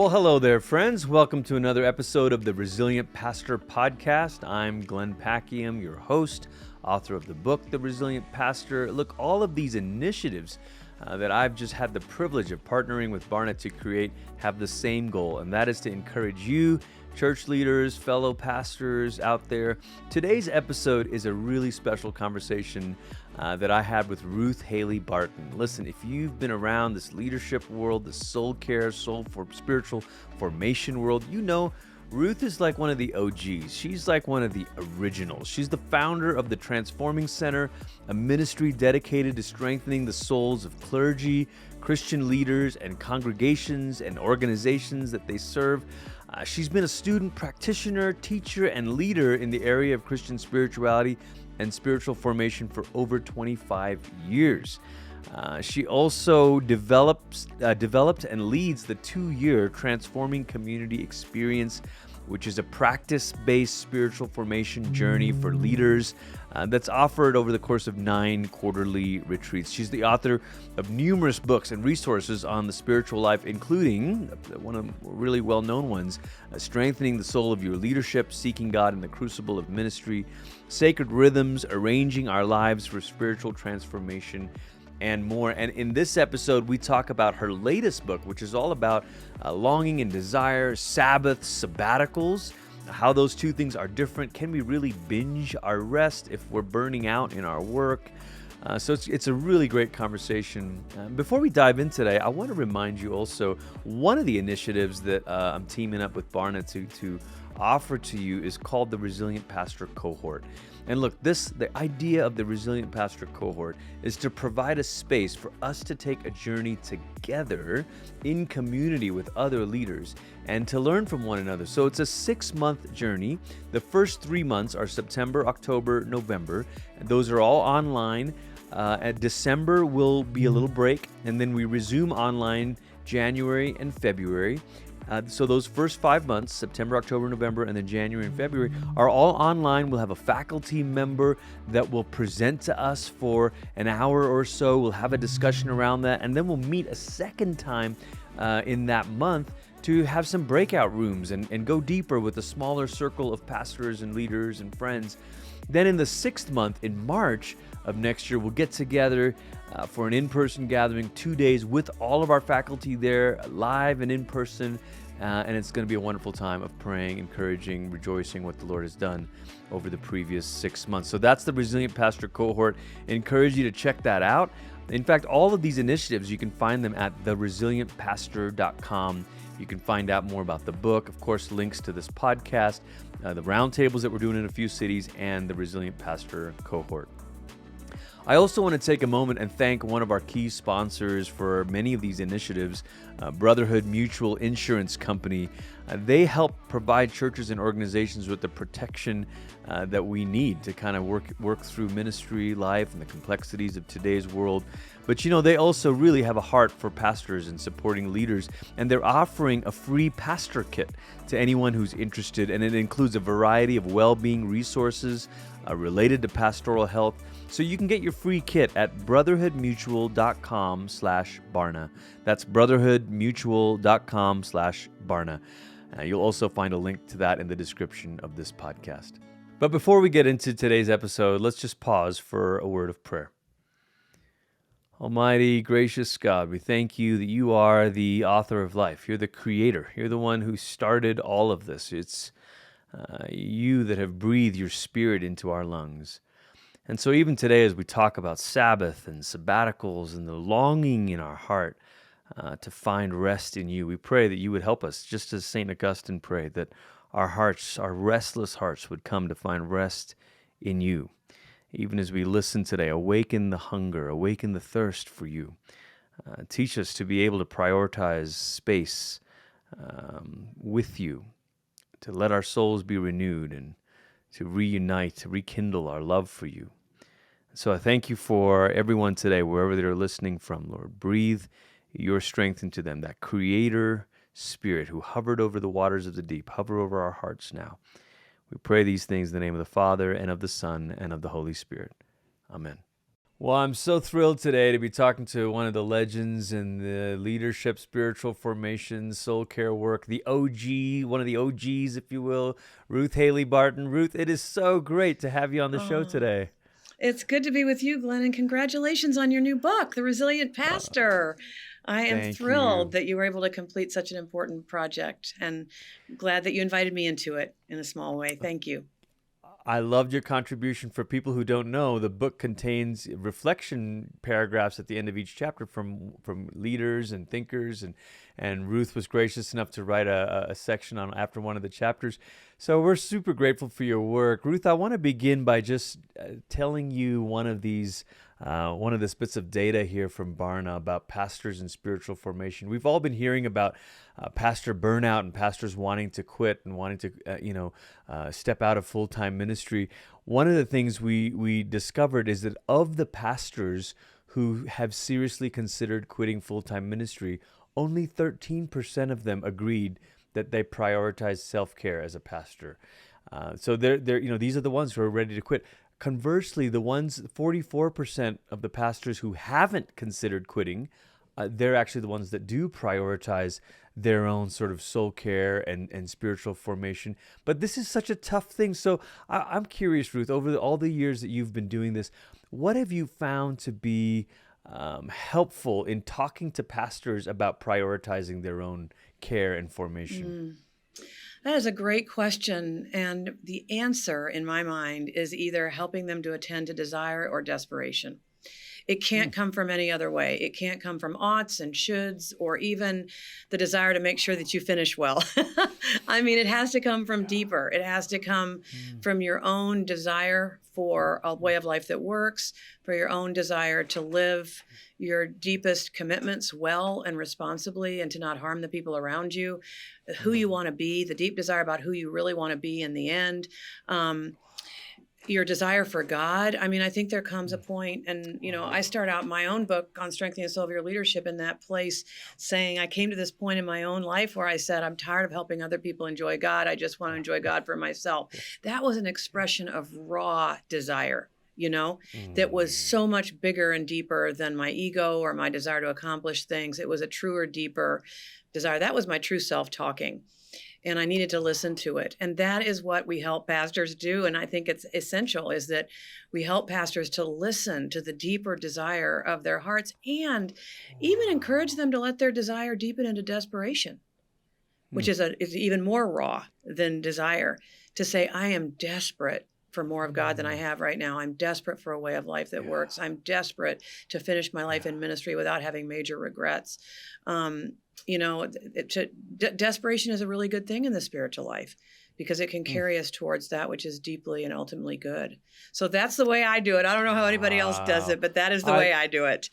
Well, hello there, friends. Welcome to another episode of the Resilient Pastor Podcast. I'm Glenn Packiam, your host, author of the book, The Resilient Pastor. Look, all of these initiatives that I've just had the privilege of partnering with Barna to create have the same goal, and that is to encourage you, church leaders, fellow pastors out there. Today's episode is a really special conversation that I had with Ruth Haley Barton. Listen, if you've been around this leadership world, the soul care, spiritual formation world, you know Ruth is like one of the OGs. She's like one of the originals. She's the founder of the Transforming Center, a ministry dedicated to strengthening the souls of clergy, Christian leaders, and congregations and organizations that they serve. She's been a student, practitioner, teacher, and leader in the area of Christian spirituality and spiritual formation for over 25 years. She also developed and leads the 2-year Transforming Community Experience, which is a practice-based spiritual formation journey for leaders that's offered over the course of 9 quarterly retreats. She's the author of numerous books and resources on the spiritual life, including one of the really well-known ones, Strengthening the Soul of Your Leadership, Seeking God in the Crucible of Ministry, Sacred Rhythms, Arranging Our Lives for Spiritual Transformation, and more. And in this episode, we talk about her latest book, which is all about longing and desire, Sabbath, sabbaticals, how those two things are different. Can we really binge our rest if we're burning out in our work? So it's a really great conversation. Before we dive in today, I want to remind you also, one of the initiatives that I'm teaming up with Barna to offer to you is called the Resilient Pastor Cohort. And look, the idea of the Resilient Pastor Cohort is to provide a space for us to take a journey together in community with other leaders and to learn from one another. So it's a 6-month journey. The first 3 months are September, October, November, and those are all online. At December will be a little break, and then we resume online January and February. So those first 5 months, September, October, November, and then January and February, are all online. We'll have a faculty member that will present to us for an hour or so. We'll have a discussion around that, and then we'll meet a second time in that month to have some breakout rooms and go deeper with a smaller circle of pastors and leaders and friends. Then in the 6th month, in March of next year, we'll get together for an in-person gathering, 2 days with all of our faculty there, live and in person. And it's going to be a wonderful time of praying, encouraging, rejoicing what the Lord has done over the previous 6 months. So that's the Resilient Pastor Cohort. I encourage you to check that out. In fact, all of these initiatives, you can find them at theresilientpastor.com. You can find out more about the book, of course, links to this podcast, the roundtables that we're doing in a few cities, and the Resilient Pastor Cohort. I also want to take a moment and thank one of our key sponsors for many of these initiatives, Brotherhood Mutual Insurance Company. They help provide churches and organizations with the protection that we need to kind of work through ministry life and the complexities of today's world. But you know, they also really have a heart for pastors and supporting leaders, and they're offering a free pastor kit to anyone who's interested, and it includes a variety of well-being resources related to pastoral health. So you can get your free kit at brotherhoodmutual.com/Barna. That's brotherhoodmutual.com/Barna. You'll also find a link to that in the description of this podcast. But before we get into today's episode, let's just pause for a word of prayer. Almighty, gracious God, we thank you that you are the author of life. You're the creator. You're the one who started all of this. It's you that have breathed your spirit into our lungs. And so even today, as we talk about Sabbath and sabbaticals and the longing in our heart to find rest in you, we pray that you would help us, just as St. Augustine prayed, that our hearts, our restless hearts, would come to find rest in you. Even as we listen today, awaken the hunger, awaken the thirst for you. Teach us to be able to prioritize space with you, to let our souls be renewed and to reunite, to rekindle our love for you. So I thank you for everyone today, wherever they're listening from, Lord. Breathe your strength into them, that creator spirit who hovered over the waters of the deep, hover over our hearts now. We pray these things in the name of the Father, and of the Son, and of the Holy Spirit. Amen. Well, I'm so thrilled today to be talking to one of the legends in the leadership, spiritual formation, soul care work, the OG, one of the OGs, if you will, Ruth Haley Barton. Ruth, it is so great to have you on the show Oh, today. it's good to be with you, Glenn, and congratulations on your new book, The Resilient Pastor. I am Thank thrilled you. that you were able to complete such an important project and glad that you invited me into it in a small way. Thank you. I loved your contribution. For people who don't know, the book contains reflection paragraphs at the end of each chapter from leaders and thinkers, and Ruth was gracious enough to write a section on after one of the chapters. So we're super grateful for your work, Ruth. I want to begin by just telling you one of this bits of data here from Barna about pastors and spiritual formation. We've all been hearing about pastor burnout and pastors wanting to quit and wanting to, step out of full-time ministry. One of the things we discovered is that of the pastors who have seriously considered quitting full-time ministry, only 13% of them agreed that they prioritize self-care as a pastor. So these are the ones who are ready to quit. Conversely, 44% of the pastors who haven't considered quitting, they're actually the ones that do prioritize their own sort of soul care and spiritual formation. But this is such a tough thing. So I'm curious, Ruth, over all the years that you've been doing this, what have you found to be helpful in talking to pastors about prioritizing their own care and formation? That is a great question. And the answer in my mind is either helping them to attend to desire or desperation. It can't come from any other way. It can't come from oughts and shoulds or even the desire to make sure that you finish well. I mean, it has to come from deeper. It has to come from your own desire for a way of life that works, for your own desire to live your deepest commitments well and responsibly and to not harm the people around you, who you want to be, the deep desire about who you really want to be in the end. Your desire for God. I mean, I think there comes a point, and, I start out my own book on strengthening the soul of your leadership in that place saying I came to this point in my own life where I said, I'm tired of helping other people enjoy God. I just want to enjoy God for myself. That was an expression of raw desire, that was so much bigger and deeper than my ego or my desire to accomplish things. It was a truer, deeper desire. That was my true self talking. And I needed to listen to it. And that is what we help pastors do. And I think it's essential is that we help pastors to listen to the deeper desire of their hearts and even encourage them to let their desire deepen into desperation, which is even more raw than desire, to say, I am desperate for more of God than I have right now. I'm desperate for a way of life that works. I'm desperate to finish my life in ministry without having major regrets. Desperation is a really good thing in the spiritual life because it can carry us towards that which is deeply and ultimately good. So that's the way I do it. I don't know how anybody else does it, but that is the way I do it.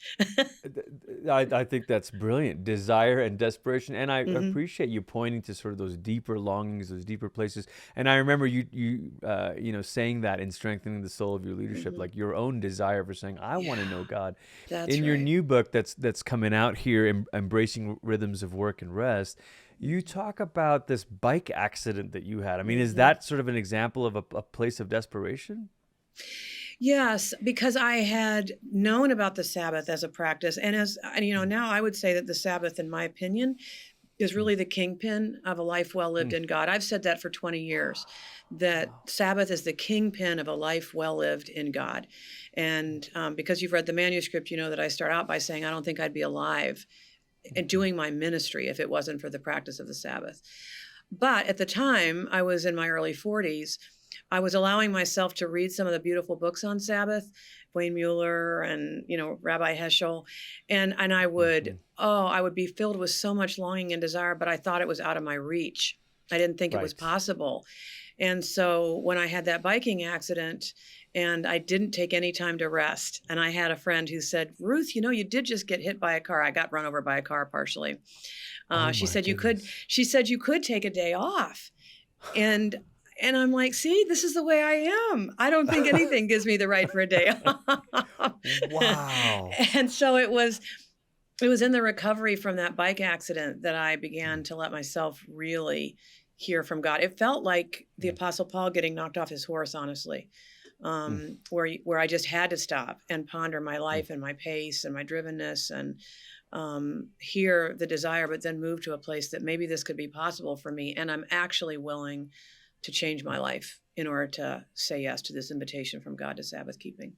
I think that's brilliant. Desire and desperation. And I Mm-hmm. appreciate you pointing to sort of those deeper longings, those deeper places. And I remember you saying that in strengthening the soul of your leadership, Mm-hmm. like your own desire for saying, I want to know God. That's In your right. new book that's coming out here, Embracing Rhythms of Work and Rest, you talk about this bike accident that you had. I mean, is Mm-hmm. that sort of an example of a place of desperation? Yes, because I had known about the Sabbath as a practice. Now I would say that the Sabbath, in my opinion, is really the kingpin of a life well lived in God. I've said that for 20 years, that Wow. Sabbath is the kingpin of a life well lived in God. And because you've read the manuscript, you know that I start out by saying, I don't think I'd be alive and doing my ministry if it wasn't for the practice of the Sabbath. But at the time, I was in my early 40s. I was allowing myself to read some of the beautiful books on Sabbath, Wayne Mueller and, Rabbi Heschel. And I would be filled with so much longing and desire, but I thought it was out of my reach. I didn't think it was Right. possible. And so when I had that biking accident and I didn't take any time to rest, and I had a friend who said, Ruth, you did just get hit by a car. I got run over by a car partially. Oh She my said you could. goodness. She said you could take a day off, and I'm like, see, this is the way I am. I don't think anything gives me the right for a day off. Wow. And so it was in the recovery from that bike accident that I began to let myself really hear from God. It felt like the Apostle Paul getting knocked off his horse, honestly. where I just had to stop and ponder my life and my pace and my drivenness and hear the desire, but then move to a place that maybe this could be possible for me. And I'm actually willing to change my life in order to say yes to this invitation from God to Sabbath keeping.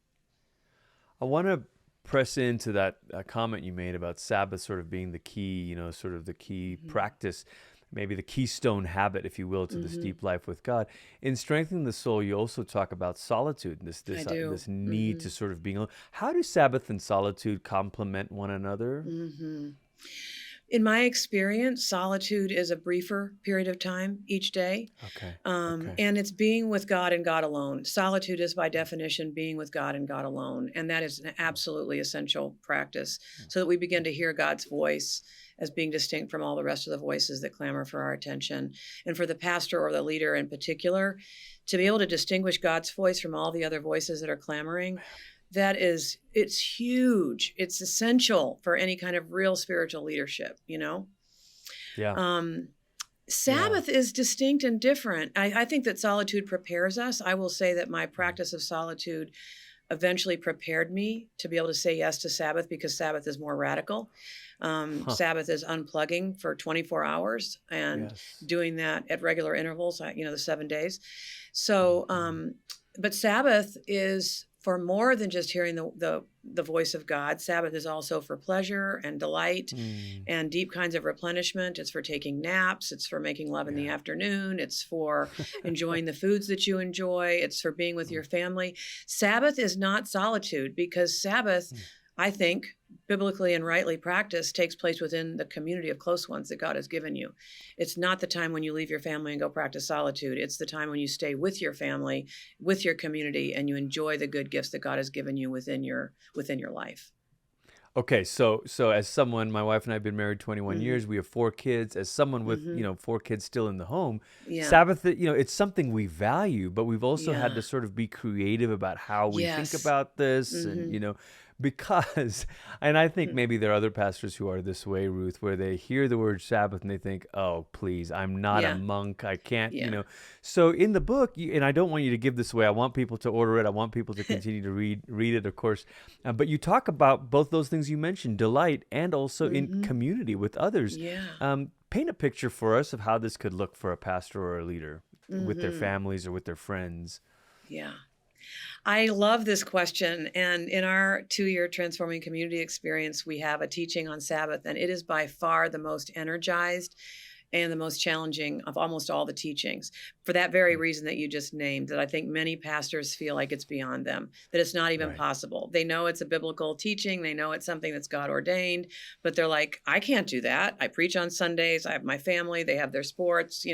I want to press into that comment you made about Sabbath sort of being the key, sort of the key practice, maybe the keystone habit, if you will, to this deep life with God. In Strengthening the Soul, you also talk about solitude, this need to sort of being alone. How do Sabbath and solitude complement one another? In my experience, solitude is a briefer period of time each day. Okay. And it's being with God and God alone. Solitude is by definition being with God and God alone. And that is an absolutely essential practice so that we begin to hear God's voice as being distinct from all the rest of the voices that clamor for our attention. And for the pastor or the leader in particular, to be able to distinguish God's voice from all the other voices that are clamoring, it's huge. It's essential for any kind of real spiritual leadership, Yeah. Sabbath is distinct and different. I think that solitude prepares us. I will say that my practice of solitude eventually prepared me to be able to say yes to Sabbath because Sabbath is more radical. Sabbath is unplugging for 24 hours and doing that at regular intervals, the 7 days. So, but Sabbath is for more than just hearing the voice of God. Sabbath is also for pleasure and delight and deep kinds of replenishment. It's for taking naps. It's for making love in the afternoon. It's for enjoying the foods that you enjoy. It's for being with your family. Sabbath is not solitude because Sabbath, I think, biblically and rightly practiced, takes place within the community of close ones that God has given you. It's not the time when you leave your family and go practice solitude. It's the time when you stay with your family, with your community, and you enjoy the good gifts that God has given you within your life. Okay, so as someone, my wife and I have been married 21 years. We have 4 kids. As someone with 4 kids still in the home, Sabbath, it's something we value, but we've also had to sort of be creative about how we think about this, and because, and I think maybe there are other pastors who are this way, Ruth, where they hear the word Sabbath and they think, oh, please, I'm not a monk. I can't, So in the book, and I don't want you to give this away. I want people to order it. I want people to continue to read it, of course. But you talk about both those things you mentioned, delight and also in community with others. Paint a picture for us of how this could look for a pastor or a leader with their families or with their friends. Yeah. I love this question. And in our 2-year Transforming Community experience, we have a teaching on Sabbath, and it is by far the most energized and the most challenging of almost all the teachings for that very reason that you just named, that I think many pastors feel like it's beyond them, that it's not even possible. They know it's a biblical teaching. They know it's something that's God ordained, but they're like, I can't do that. I preach on Sundays. I have my family. They have their sports.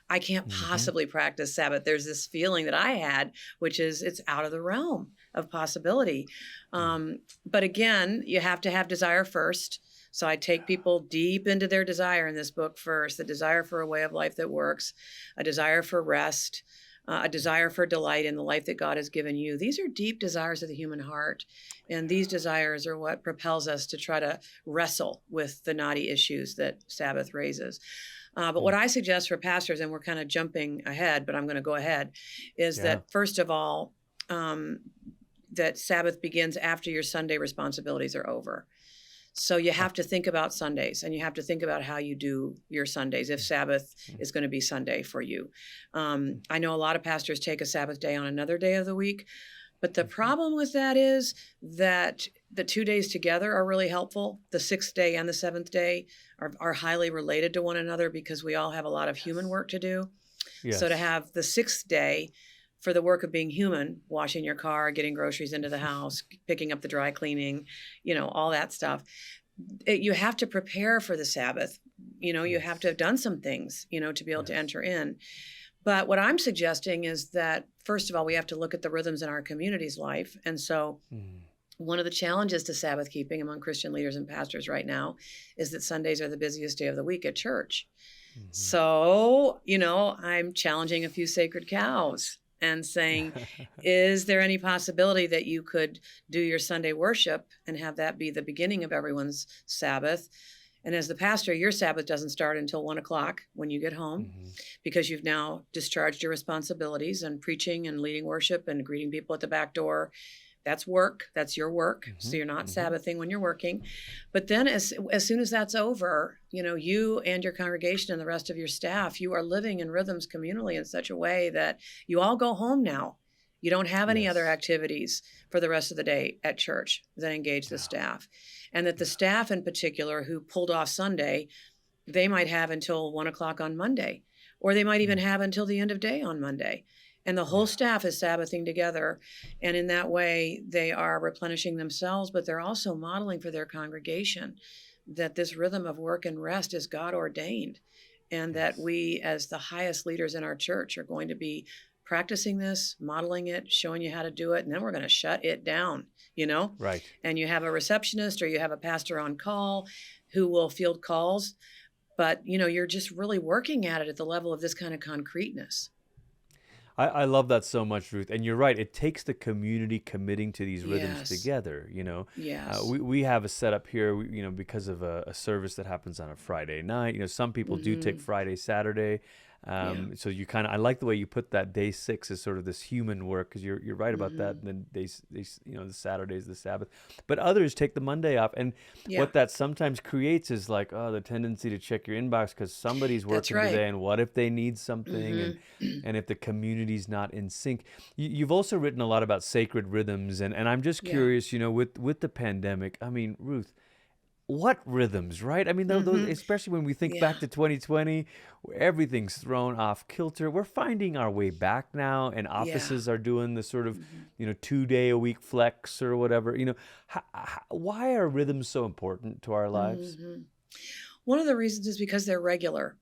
I can't possibly practice Sabbath. There's this feeling that I had, which is it's out of the realm of possibility. But again, you have to have desire first. So I take people deep into their desire in this book first, the desire for a way of life that works, a desire for rest, a desire for delight in the life that God has given you. These are deep desires of the human heart. And these desires are what propels us to try to wrestle with the knotty issues that Sabbath raises. But what I suggest for pastors, and we're kind of jumping ahead, but I'm going to go ahead, is that first of all, that Sabbath begins after your Sunday responsibilities are over. So you have to think about Sundays, and you have to think about how you do your Sundays if Sabbath is going to be Sunday for you. I know a lot of pastors take a Sabbath day on another day of the week, but the problem with that is that the 2 days together are really helpful. The 6th day and the 7th day are highly related to one another because we all have a lot of human work to do. So to have the 6th day for the work of being human, washing your car, getting groceries into the house, picking up the dry cleaning, all that stuff. You have to prepare for the Sabbath. You have to have done some things, to be able to enter in. But what I'm suggesting is that, first of all, we have to look at the rhythms in our community's life. And so one of the challenges to Sabbath keeping among Christian leaders and pastors right now is that Sundays are the busiest day of the week at church. So, I'm challenging a few sacred cows and saying, is there any possibility that you could do your Sunday worship and have that be the beginning of everyone's Sabbath And as the pastor, your Sabbath doesn't start until 1 o'clock when you get home, Mm-hmm. because you've now discharged your responsibilities and preaching and leading worship and greeting people at the back door. That's work. That's your work. Mm-hmm. So you're not Mm-hmm. Sabbathing when you're working. But then as soon as that's over, you and your congregation and the rest of your staff, you are living in rhythms communally in such a way that you all go home now. You don't have any other Yes. activities for the rest of the day at church that engage the Yeah. staff. And that the staff in particular who pulled off Sunday, they might have until 1 o'clock on Monday, or they might even have until the end of day on Monday. And the whole Yeah. staff is Sabbathing together. And in that way, they are replenishing themselves, but they're also modeling for their congregation that this rhythm of work and rest is God ordained. And that Yes. we, as the highest leaders in our church, are going to be practicing this, modeling it, showing you how to do it, and then we're going to shut it down, Right. And you have a receptionist or you have a pastor on call who will field calls, but you're just really working at it at the level of this kind of concreteness. I love that so much, Ruth. And you're right. It takes the community committing to these rhythms Yes. together. Yes. We have a setup here, because of a service that happens on a Friday night. Some people do take Friday, Saturday. So I like the way you put that day 6 as sort of this human work, because you're right about that. And then they the Saturday's the Sabbath, but others take the Monday off, and what that sometimes creates is like, the tendency to check your inbox because somebody's working right. today, and what if they need something, and if the community's not in sync. You've also written a lot about sacred rhythms, and I'm just curious, with the pandemic. I mean, Ruth, what rhythms, right? I mean, those, especially when we think back to 2020, where everything's thrown off kilter. We're finding our way back now, and offices are doing the sort of, 2-day-a-week flex or whatever. Why are rhythms so important to our lives? One of the reasons is because they're regular.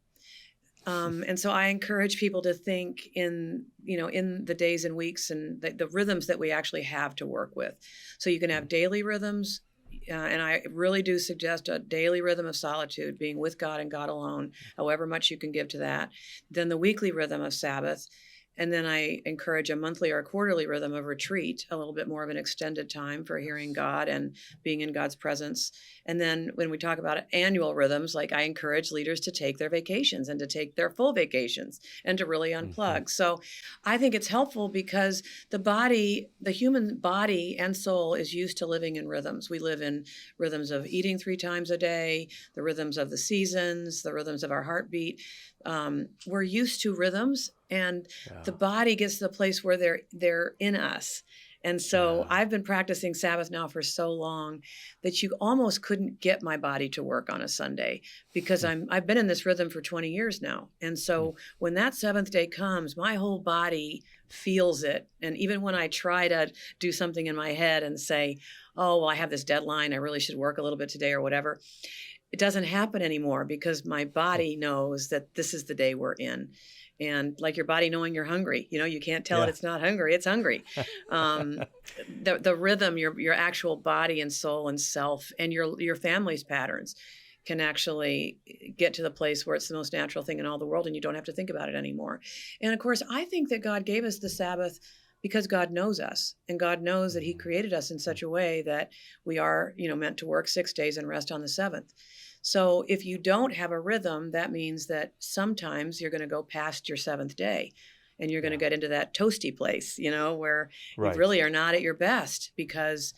And so I encourage people to think in the days and weeks and the rhythms that we actually have to work with. So you can have daily rhythms. And I really do suggest a daily rhythm of solitude, being with God and God alone, however much you can give to that. Then the weekly rhythm of Sabbath. And then I encourage a monthly or a quarterly rhythm of retreat, a little bit more of an extended time for hearing God and being in God's presence. And then when we talk about annual rhythms, like I encourage leaders to take their vacations and to take their full vacations and to really unplug. So I think it's helpful because the human body and soul is used to living in rhythms. We live in rhythms of eating 3 times a day, the rhythms of the seasons, the rhythms of our heartbeat. We're used to rhythms, and the body gets to the place where they're in us. And so I've been practicing Sabbath now for so long that you almost couldn't get my body to work on a Sunday, because I've been in this rhythm for 20 years now. And so when that 7th day comes, my whole body feels it. And even when I try to do something in my head and say, oh, well, I have this deadline, I really should work a little bit today or whatever, it doesn't happen anymore because my body knows that this is the day we're in. And like your body knowing you're hungry, you can't tell it it's not hungry, it's hungry. The rhythm, your actual body and soul and self and your family's patterns can actually get to the place where it's the most natural thing in all the world and you don't have to think about it anymore. And of course, I think that God gave us the Sabbath because God knows us, and God knows that He created us in such a way that we are, meant to work 6 days and rest on the 7th. So if you don't have a rhythm, that means that sometimes you're going to go past your 7th day and you're going to get into that toasty place, where you really are not at your best because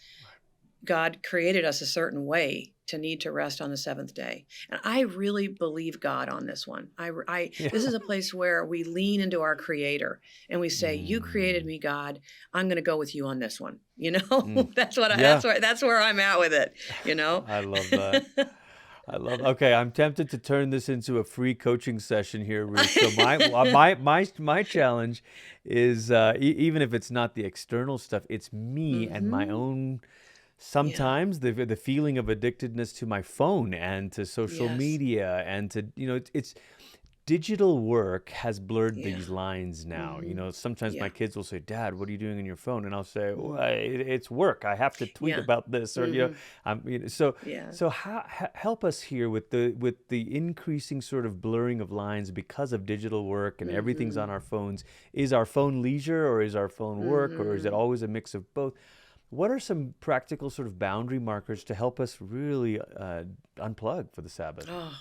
God created us a certain way to need to rest on the 7th day. And I really believe God on this one. This is a place where we lean into our Creator and we say, you created me, God. I'm going to go with you on this one. That's where I'm at with it, I love that. Okay, I'm tempted to turn this into a free coaching session here, Ruth. So my challenge is, even if it's not the external stuff, it's me and my own. Sometimes the feeling of addictedness to my phone and to social media and to it's digital work has blurred these lines now. Sometimes my kids will say, "Dad, what are you doing on your phone?" And I'll say, well, "It's work. I have to tweet about this." Or so help us here with the increasing sort of blurring of lines because of digital work and everything's on our phones. Is our phone leisure or is our phone work or is it always a mix of both? What are some practical sort of boundary markers to help us really unplug for the Sabbath? Oh,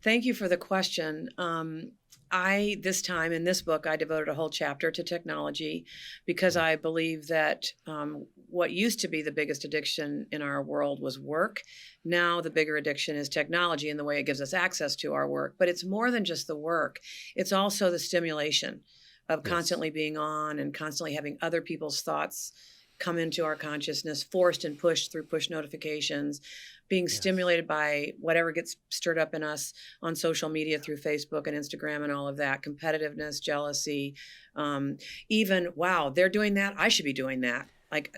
thank you for the question. This time in this book, I devoted a whole chapter to technology because I believe that what used to be the biggest addiction in our world was work. Now the bigger addiction is technology and the way it gives us access to our work. But it's more than just the work. It's also the stimulation of constantly being on and constantly having other people's thoughts come into our consciousness, forced and pushed through push notifications, being stimulated by whatever gets stirred up in us on social media through Facebook and Instagram and all of that, competitiveness, jealousy, even, wow, they're doing that, I should be doing that. Like,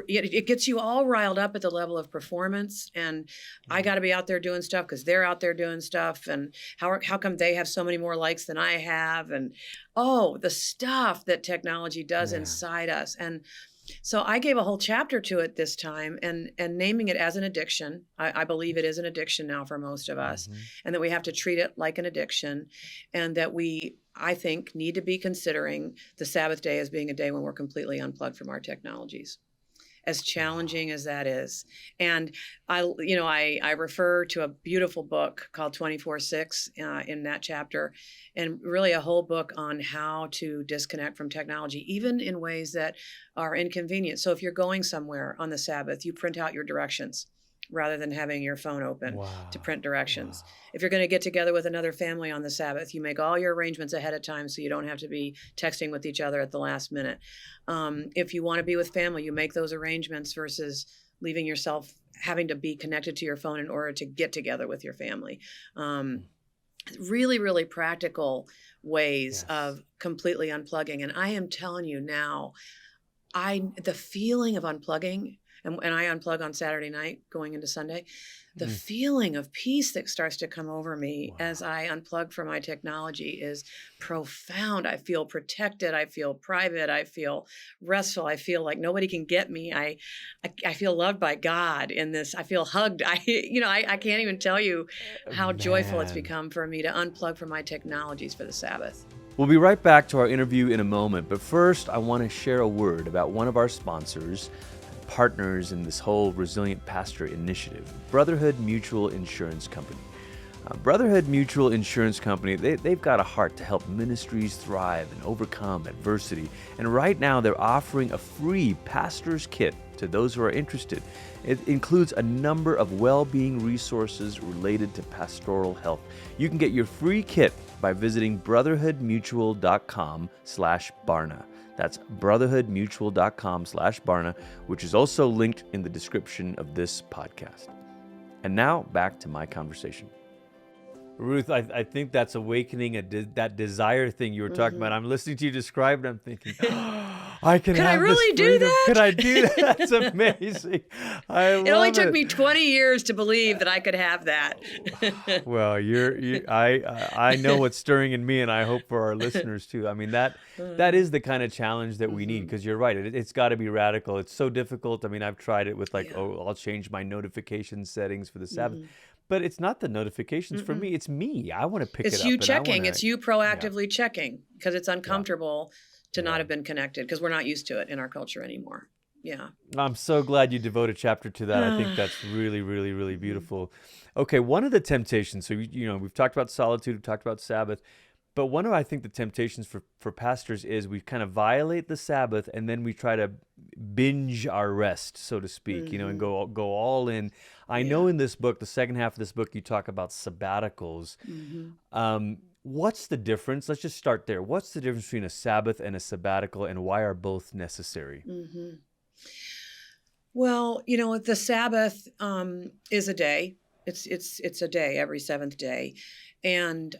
it gets you all riled up at the level of performance, and I got to be out there doing stuff because they're out there doing stuff, and how come they have so many more likes than I have, and the stuff that technology does inside us. And so I gave a whole chapter to it this time, and naming it as an addiction. I believe it is an addiction now for most of us, and that we have to treat it like an addiction, and that I think, need to be considering the Sabbath day as being a day when we're completely unplugged from our technologies, as challenging as that is. And I refer to a beautiful book called 24/6 in that chapter, and really a whole book on how to disconnect from technology, even in ways that are inconvenient. So if you're going somewhere on the Sabbath, you print out your directions rather than having your phone open to print directions. If you're going to get together with another family on the Sabbath, you make all your arrangements ahead of time so you don't have to be texting with each other at the last minute. If you want to be with family, you make those arrangements versus leaving yourself having to be connected to your phone in order to get together with your family. Really, really practical ways of completely unplugging. And I am telling you now, the feeling of unplugging, and I unplug on Saturday night going into Sunday, the feeling of peace that starts to come over me as I unplug from my technology is profound. I feel protected. I feel private. I feel restful. I feel like nobody can get me. I feel loved by God in this. I feel hugged. I can't even tell you how joyful it's become for me to unplug from my technologies for the Sabbath. We'll be right back to our interview in a moment, but first I want to share a word about one of our sponsors, partners in this whole Resilient Pastor initiative, Brotherhood Mutual Insurance Company. Brotherhood Mutual Insurance Company, they've got a heart to help ministries thrive and overcome adversity. And right now they're offering a free pastor's kit to those who are interested. It includes a number of well-being resources related to pastoral health. You can get your free kit by visiting brotherhoodmutual.com/Barna. That's brotherhoodmutual.com/Barna, which is also linked in the description of this podcast. And now back to my conversation. Ruth, I think that's awakening that desire thing you were talking about. I'm listening to you describe it. I'm thinking, Could I really do that? Could I do that? That's amazing. It only took me 20 years to believe that I could have that. Well, I know what's stirring in me, and I hope for our listeners too. I mean, that is the kind of challenge that we need, because you're right. It's got to be radical. It's so difficult. I mean, I've tried it with I'll change my notification settings for the Sabbath. But it's not the notifications for me. It's me. I want to pick it up. It's you checking. It's you proactively checking, because it's uncomfortable to not have been connected, because we're not used to it in our culture anymore. Yeah. I'm so glad you devote a chapter to that. I think that's really, really, really beautiful. Okay, one of the temptations, so we've talked about solitude, we've talked about Sabbath, but one of, I think, the temptations for pastors is we kind of violate the Sabbath, and then we try to binge our rest, so to speak, and go all in. I know in this book, the second half of this book, you talk about sabbaticals. What's the difference? Let's just start there. What's the difference between a Sabbath and a sabbatical, and why are both necessary? Well, the Sabbath is a day. It's a day, every seventh day. And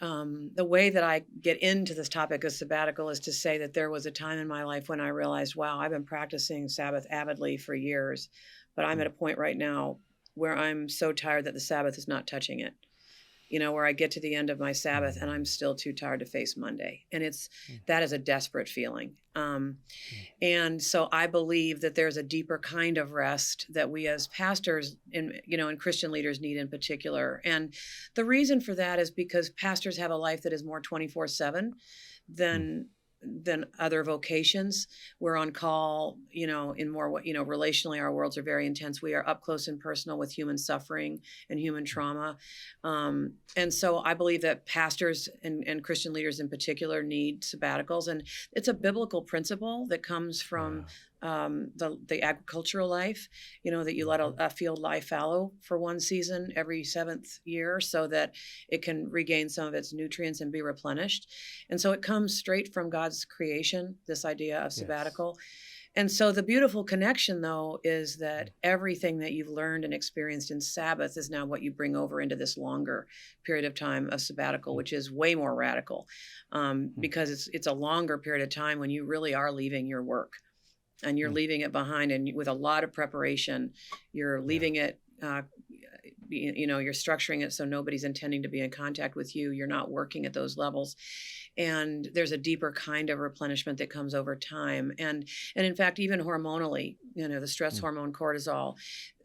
the way that I get into this topic of sabbatical is to say that there was a time in my life when I realized, wow, I've been practicing Sabbath avidly for years, but I'm at a point right now where I'm so tired that the Sabbath is not touching it. Where I get to the end of my Sabbath and I'm still too tired to face Monday. And that is a desperate feeling. And so I believe that there's a deeper kind of rest that we as pastors and Christian leaders need in particular. And the reason for that is because pastors have a life that is more 24/7 than than other vocations. We're on call, in more, relationally, our worlds are very intense. We are up close and personal with human suffering and human trauma. And so I believe that pastors and Christian leaders in particular need sabbaticals. And it's a biblical principle that comes from the agricultural life, that you let a field lie fallow for one season every seventh year so that it can regain some of its nutrients and be replenished. And so it comes straight from God's creation, this idea of sabbatical. Yes. And so the beautiful connection, though, is that everything that you've learned and experienced in Sabbath is now what you bring over into this longer period of time of sabbatical, which is way more radical, because it's a longer period of time when you really are leaving your work. And you're leaving it behind, and with a lot of preparation, you're leaving it, you're structuring it so nobody's intending to be in contact with you. You're not working at those levels. And there's a deeper kind of replenishment that comes over time. And in fact, even hormonally, the stress hormone cortisol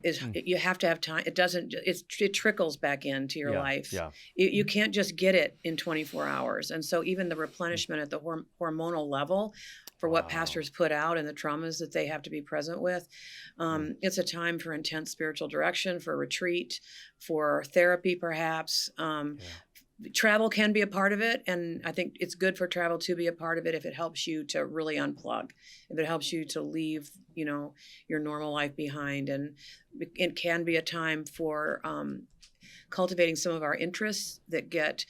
is, you have to have time. It trickles back into your life. Yeah. You can't just get it in 24 hours. And so even the replenishment at the hormonal level for what pastors put out and the traumas that they have to be present with, it's a time for intense spiritual direction, for retreat, for therapy, perhaps. Travel can be a part of it, and I think it's good for travel to be a part of it if it helps you to really unplug, if it helps you to leave, your normal life behind. And it can be a time for cultivating some of our interests that get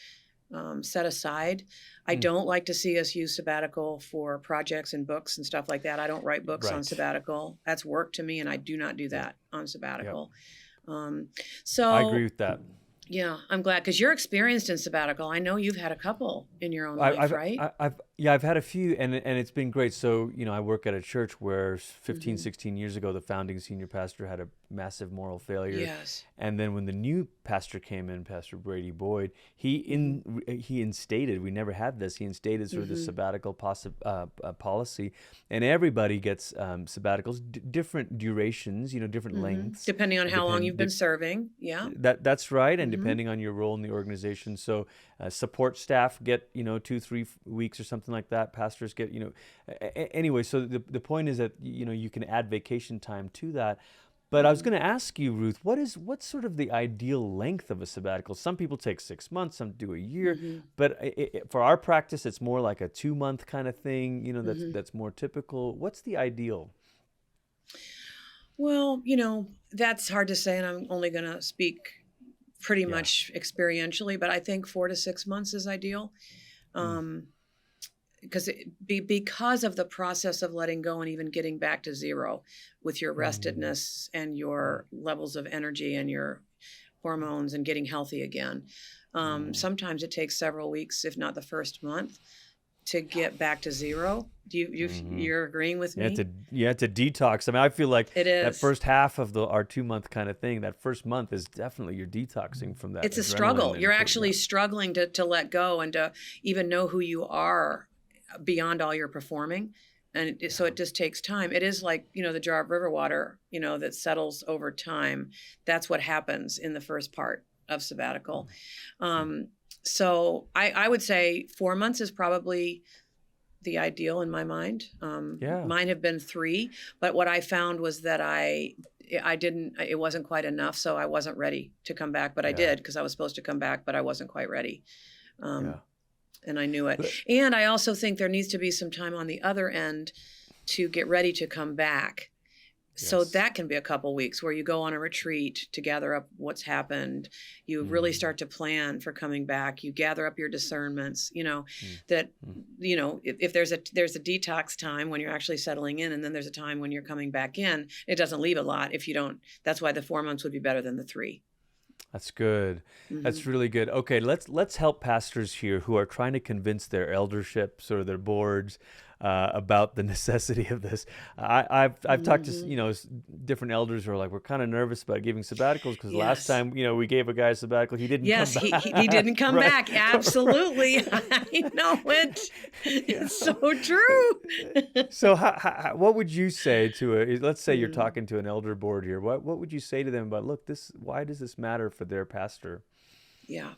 set aside. I don't like to see us use sabbatical for projects and books and stuff like that. I don't write books on sabbatical. That's work to me, and I do not do that on sabbatical. So I agree with that. Yeah, I'm glad, because you're experienced in sabbatical. I know you've had a couple in your own life, right? I've had a few, and it's been great. So, I work at a church where 15, 16 years ago, the founding senior pastor had a massive moral failure. Yes. And then when the new pastor came in, Pastor Brady Boyd, he instated, we never had this, he instated sort of the sabbatical policy, and everybody gets sabbaticals, different durations, different lengths. Depending on how long you've been serving, That's right, and depending on your role in the organization. So support staff get, 2-3 weeks or something like that. Pastors get, anyway, so the point is that, you can add vacation time to that. But I was going to ask you, Ruth, what's sort of the ideal length of a sabbatical? Some people take 6 months, some do a year, but for our practice, it's more like a 2-month kind of thing, that's more typical. What's the ideal? Well, that's hard to say, and I'm only going to speak pretty much experientially, but I think 4 to 6 months is ideal. Because of the process of letting go and even getting back to zero with your restedness and your levels of energy and your hormones and getting healthy again. Sometimes it takes several weeks, if not the first month, to get back to zero. You're agreeing with me? It's a detox. I mean, I feel like it is. That first half of our 2-month kind of thing, that first month is definitely you're detoxing from that. It's a struggle. You're actually struggling to let go and to even know who you are beyond all your performing. And so it just takes time. It is like, the jar of river water, that settles over time. That's what happens in the first part of sabbatical. So I would say 4 months is probably the ideal in my mind. Mine have been 3, but what I found was that it wasn't quite enough. So I wasn't ready to come back, but I did, because I was supposed to come back, but I wasn't quite ready. And I knew it. And I also think there needs to be some time on the other end to get ready to come back. Yes. So that can be a couple weeks where you go on a retreat to gather up what's happened. You really start to plan for coming back. You gather up your discernments, that, if there's a detox time when you're actually settling in, and then there's a time when you're coming back in, it doesn't leave a lot if you don't. That's why the 4 months would be better than the 3. That's good. That's really good. Okay, let's help pastors here who are trying to convince their elderships or their boards about the necessity of this. I've talked to different elders who are like, we're kind of nervous about giving sabbaticals because last time we gave a guy a sabbatical, he didn't come back. He didn't come back. Absolutely, I know it. It's so true. So what would you say to let's say you're talking to an elder board here? What would you say to them about, look, why does this matter for their pastor? Yeah.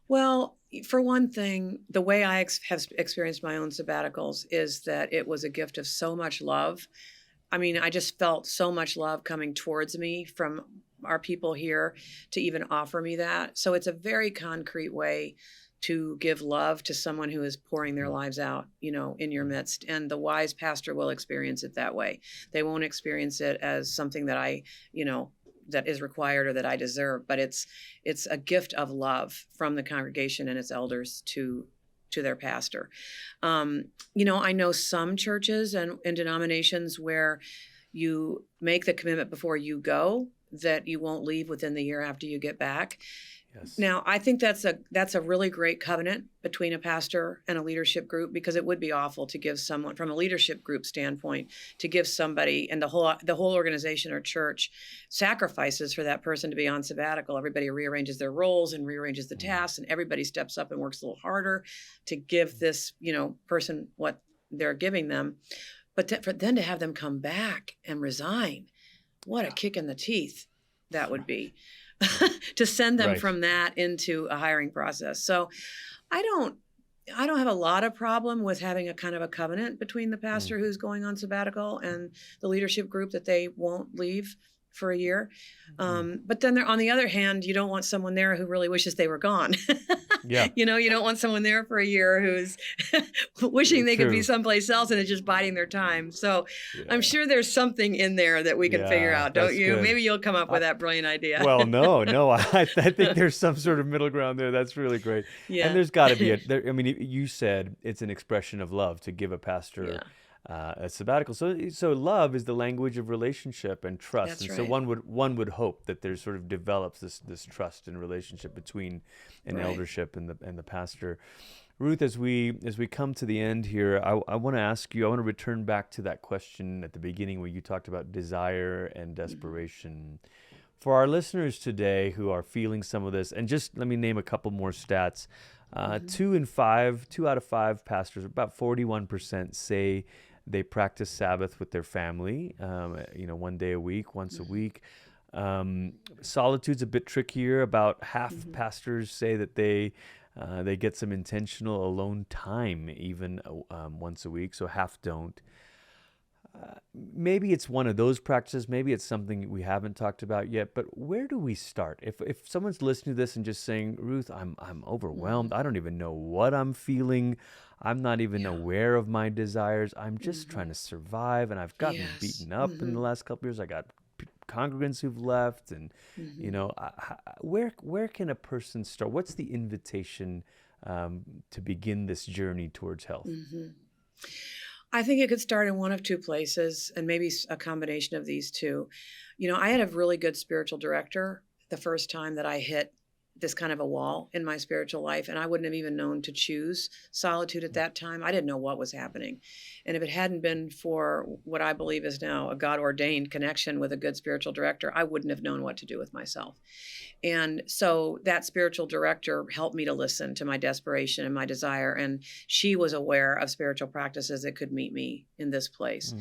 Well, for one thing, the way I have experienced my own sabbaticals is that it was a gift of so much love. I mean, I just felt so much love coming towards me from our people here to even offer me that. So it's a very concrete way to give love to someone who is pouring their lives out, in your midst. And the wise pastor will experience it that way. They won't experience it as something that that is required or that I deserve, but it's a gift of love from the congregation and its elders to their pastor. I know some churches and denominations where you make the commitment before you go that you won't leave within the year after you get back. Yes. Now, I think that's a really great covenant between a pastor and a leadership group, because it would be awful to give someone, from a leadership group standpoint, to give somebody, and the whole organization or church sacrifices for that person to be on sabbatical. Everybody rearranges their roles and rearranges the tasks, and everybody steps up and works a little harder to give this, person what they're giving them. But for then to have them come back and resign, what a kick in the teeth that would be. To send them from that into a hiring process. So I don't have a lot of problem with having a kind of a covenant between the pastor who's going on sabbatical and the leadership group that they won't leave for a year. But then on the other hand, you don't want someone there who really wishes they were gone. Yeah. You don't want someone there for a year who's wishing they could be someplace else and is just biding their time. So I'm sure there's something in there that we can figure out, don't you? Good. Maybe you'll come up with that brilliant idea. Well, no, I think there's some sort of middle ground there. That's really great. Yeah. And there's got to be you said it's an expression of love to give a pastor a sabbatical. So love is the language of relationship and trust. That's and so one would hope that there sort of develops this trust and relationship between an eldership and the pastor. Ruth, as we come to the end here, I want to ask you, I want to return back to that question at the beginning where you talked about desire and desperation. For our listeners today who are feeling some of this, and just let me name a couple more stats. 2 out of 5 pastors, about 41%, say they practice Sabbath with their family, one day a week, once a week. Solitude's a bit trickier. About half pastors say that they get some intentional alone time even once a week, so half don't. Maybe it's one of those practices. Maybe it's something we haven't talked about yet. But where do we start? If someone's listening to this and just saying, Ruth, I'm overwhelmed. I don't even know what I'm feeling. I'm not even aware of my desires. I'm just trying to survive, and I've gotten beaten up in the last couple of years. I got congregants who've left, and where can a person start? What's the invitation to begin this journey towards health? I think it could start in one of two places, and maybe a combination of these two. I had a really good spiritual director the first time that I hit this kind of a wall in my spiritual life, and I wouldn't have even known to choose solitude at that time. I didn't know what was happening. And if it hadn't been for what I believe is now a God-ordained connection with a good spiritual director, I wouldn't have known what to do with myself. And so that spiritual director helped me to listen to my desperation and my desire. And she was aware of spiritual practices that could meet me in this place.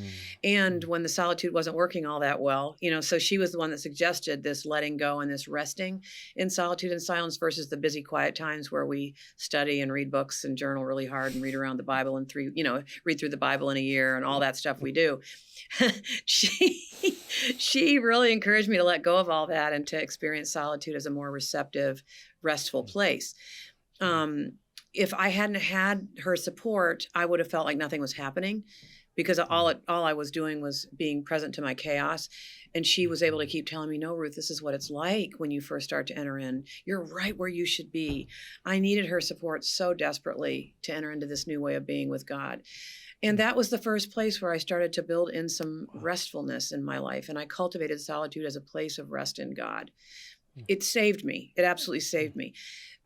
And when the solitude wasn't working all that well, so she was the one that suggested this letting go and this resting in solitude and silence versus the busy, quiet times where we study and read books and journal really hard and read around the Bible and read through the Bible in a year and all that stuff we do. She really encouraged me to let go of all that and to experience solitude as a more receptive, restful place. If I hadn't had her support, I would have felt like nothing was happening, because all I was doing was being present to my chaos. And she was able to keep telling me, no, Ruth, this is what it's like when you first start to enter in. You're right where you should be. I needed her support so desperately to enter into this new way of being with God. And that was the first place where I started to build in some restfulness in my life. And I cultivated solitude as a place of rest in God. It saved me. It absolutely saved me.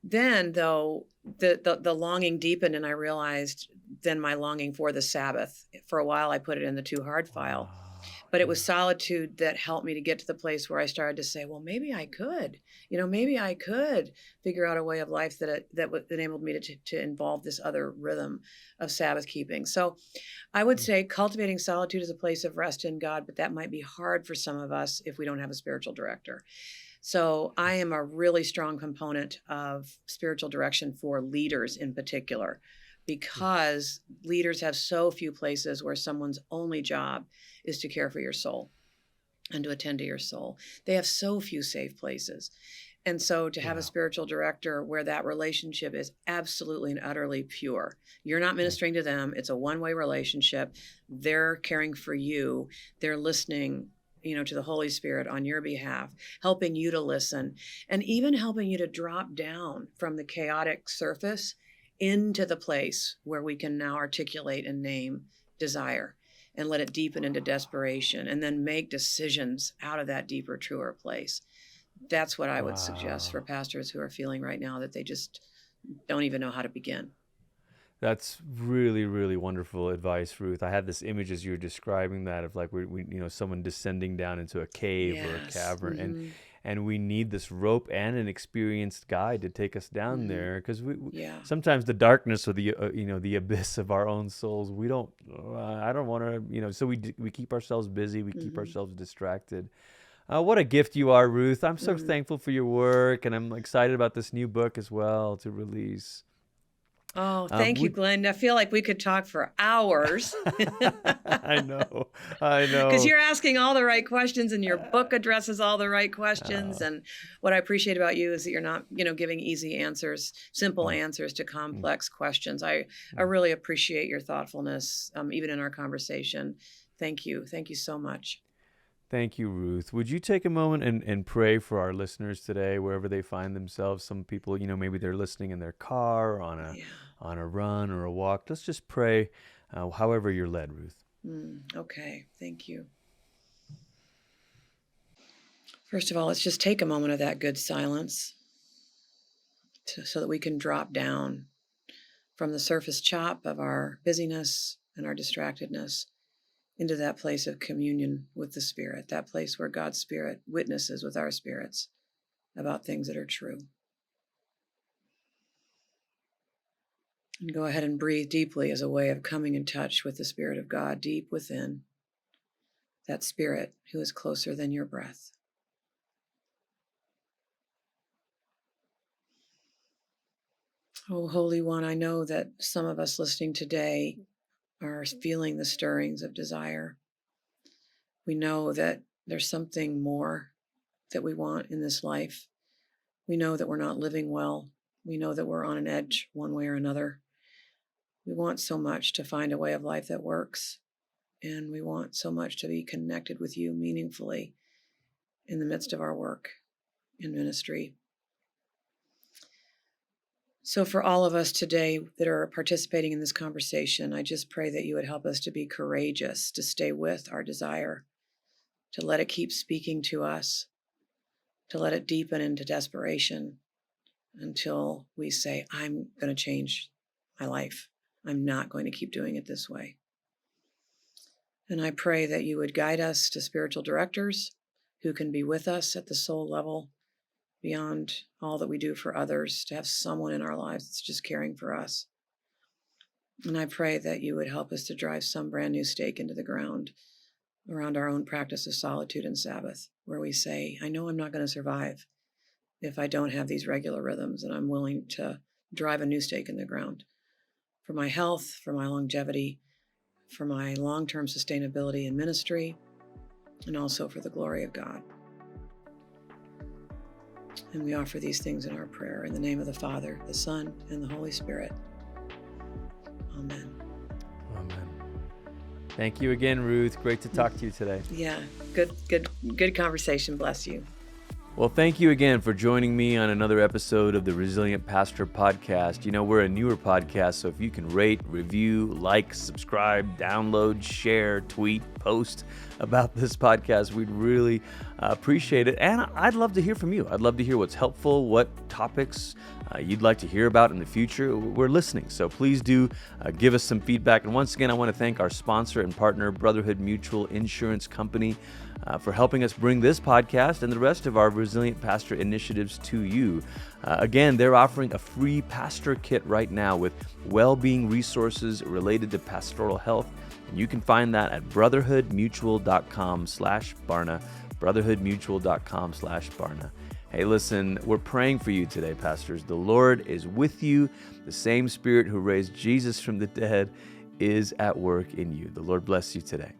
Then, though, the longing deepened, and I realized then my longing for the Sabbath. For a while, I put it in the too hard file. But it was solitude that helped me to get to the place where I started to say, well, maybe I could, maybe I could figure out a way of life that enabled me to involve this other rhythm of Sabbath keeping. So I would say cultivating solitude is a place of rest in God, but that might be hard for some of us if we don't have a spiritual director. So I am a really strong component of spiritual direction for leaders in particular, because leaders have so few places where someone's only job is to care for your soul and to attend to your soul. They have so few safe places. And so to have a Yeah. spiritual director where that relationship is absolutely and utterly pure, you're not ministering to them. It's a one-way relationship. They're caring for you. They're listening, to the Holy Spirit on your behalf, helping you to listen, and even helping you to drop down from the chaotic surface into the place where we can now articulate and name desire and let it deepen into desperation and then make decisions out of that deeper, truer place. That's what I would suggest for Wow. pastors who are feeling right now that they just don't even know how to begin. That's really, really wonderful advice, Ruth. I had this image as you were describing that of like someone descending down into a cave or a Yes. cavern, and we need this rope and an experienced guide to take us down there, because Yeah. sometimes the darkness or the abyss of our own souls, we don't. I don't want to, so we keep ourselves busy, we keep ourselves distracted. What a gift you are, Ruth. I'm so thankful for your work, and I'm excited about this new book as well to release. Oh, thank you, Would Glenn. I feel like we could talk for hours I know, I because know. you're asking all the right questions and your book addresses all the right questions. Uh, And what I appreciate about you is that you're not, giving easy answers, simple mm, answers to mm, complex questions. I mm. really appreciate your thoughtfulness, even in our conversation. Thank you. Thank you so much. Thank you, Ruth. Would you take a moment and pray for our listeners today, wherever they find themselves? Some people, maybe they're listening in their car, Yeah. on a run or a walk. Let's just pray, however you're led, Ruth. Okay. Thank you. First of all, let's just take a moment of that good silence so that we can drop down from the surface chop of our busyness and our distractedness into that place of communion with the Spirit, that place where God's Spirit witnesses with our spirits about things that are true. And go ahead and breathe deeply as a way of coming in touch with the Spirit of God deep within, that Spirit who is closer than your breath. Oh, Holy One, I know that some of us listening today are feeling the stirrings of desire. We know that there's something more that we want in this life. We know that we're not living well. We know that we're on an edge one way or another. We want so much to find a way of life that works. And we want so much to be connected with you meaningfully in the midst of our work in ministry. So for all of us today that are participating in this conversation, I just pray that you would help us to be courageous, to stay with our desire, to let it keep speaking to us, to let it deepen into desperation until we say, I'm going to change my life. I'm not going to keep doing it this way. And I pray that you would guide us to spiritual directors who can be with us at the soul level beyond all that we do for others, to have someone in our lives that's just caring for us. And I pray that you would help us to drive some brand new stake into the ground around our own practice of solitude and Sabbath, where we say, I know I'm not going to survive if I don't have these regular rhythms, and I'm willing to drive a new stake in the ground for my health, for my longevity, for my long-term sustainability in ministry, and also for the glory of God. And we offer these things in our prayer in the name of the Father, the Son, and the Holy Spirit. Amen. Amen. Thank you again, Ruth. Great to talk to you today. Yeah, good conversation. Bless you. Well, thank you again for joining me on another episode of the Resilient Pastor Podcast. We're a newer podcast, so if you can rate, review, like, subscribe, download, share, tweet, post about this podcast, we'd really appreciate it. And I'd love to hear from you. I'd love to hear what's helpful, what topics you'd like to hear about in the future. We're listening, so please do give us some feedback. And once again, I want to thank our sponsor and partner, Brotherhood Mutual Insurance Company, for helping us bring this podcast and the rest of our Resilient Pastor initiatives to you. Again, they're offering a free pastor kit right now with well-being resources related to pastoral health. And you can find that at brotherhoodmutual.com/Barna, brotherhoodmutual.com/Barna. Hey, listen, we're praying for you today, pastors. The Lord is with you. The same Spirit who raised Jesus from the dead is at work in you. The Lord bless you today.